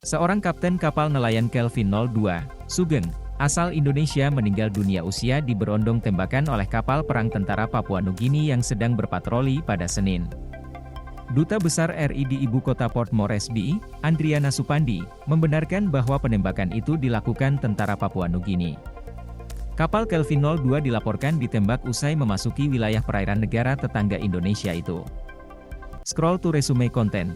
Seorang kapten kapal nelayan Kelvin 02, Sugeng, asal Indonesia meninggal dunia usia diberondong tembakan oleh kapal perang tentara Papua Nugini yang sedang berpatroli pada Senin. Duta Besar RI di Ibu Kota Port Moresby, Andriana Supandi, membenarkan bahwa penembakan itu dilakukan tentara Papua Nugini. Kapal Kelvin 02 dilaporkan ditembak usai memasuki wilayah perairan negara tetangga Indonesia itu. Scroll to resume content.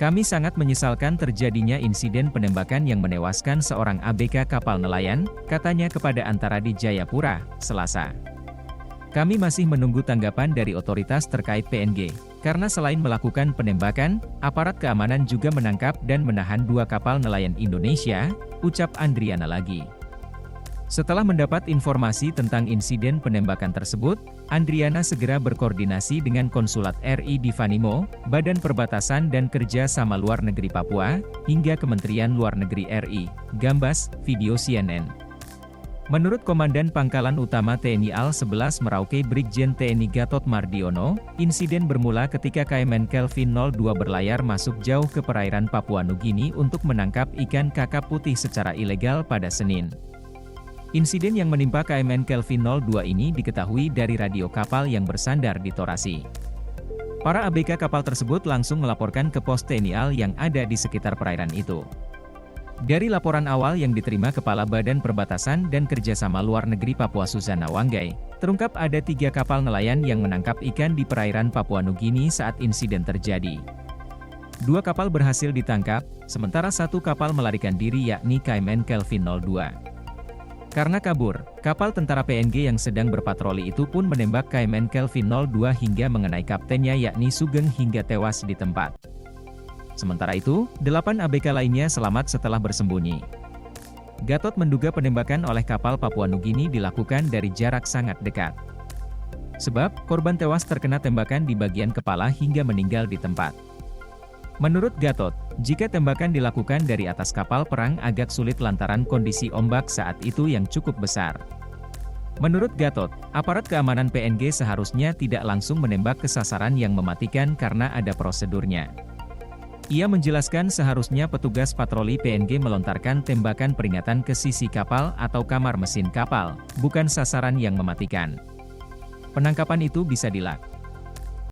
Kami sangat menyesalkan terjadinya insiden penembakan yang menewaskan seorang ABK kapal nelayan, katanya kepada Antara di Jayapura, Selasa. Kami masih menunggu tanggapan dari otoritas terkait PNG, karena selain melakukan penembakan, aparat keamanan juga menangkap dan menahan 2 kapal nelayan Indonesia, ucap Andriana lagi. Setelah mendapat informasi tentang insiden penembakan tersebut, Andriana segera berkoordinasi dengan Konsulat RI di Vanimo, Badan Perbatasan dan Kerja Sama Luar Negeri Papua, hingga Kementerian Luar Negeri RI, Gambas, video CNN. Menurut Komandan Pangkalan Utama TNI Al-11 Merauke Brigjen TNI Gatot Mardiono, insiden bermula ketika KMN Kelvin 02 berlayar masuk jauh ke perairan Papua Nugini untuk menangkap ikan kakap putih secara ilegal pada Senin. Insiden yang menimpa KMN Kelvin 02 ini diketahui dari radio kapal yang bersandar di Torasi. Para ABK kapal tersebut langsung melaporkan ke pos TNI Al yang ada di sekitar perairan itu. Dari laporan awal yang diterima Kepala Badan Perbatasan dan Kerjasama Luar Negeri Papua Suzana Wanggai, terungkap ada 3 kapal nelayan yang menangkap ikan di perairan Papua Nugini saat insiden terjadi. 2 kapal berhasil ditangkap, sementara 1 kapal melarikan diri yakni KMN Kelvin 02. Karena kabur, kapal tentara PNG yang sedang berpatroli itu pun menembak KMN Kelvin 02 hingga mengenai kaptennya yakni Sugeng hingga tewas di tempat. Sementara itu, 8 ABK lainnya selamat setelah bersembunyi. Gatot menduga penembakan oleh kapal Papua Nugini dilakukan dari jarak sangat dekat. Sebab, korban tewas terkena tembakan di bagian kepala hingga meninggal di tempat. Menurut Gatot, jika tembakan dilakukan dari atas kapal perang agak sulit lantaran kondisi ombak saat itu yang cukup besar. Menurut Gatot, aparat keamanan PNG seharusnya tidak langsung menembak ke sasaran yang mematikan karena ada prosedurnya. Ia menjelaskan seharusnya petugas patroli PNG melontarkan tembakan peringatan ke sisi kapal atau kamar mesin kapal, bukan sasaran yang mematikan. Penangkapan itu bisa dilakukan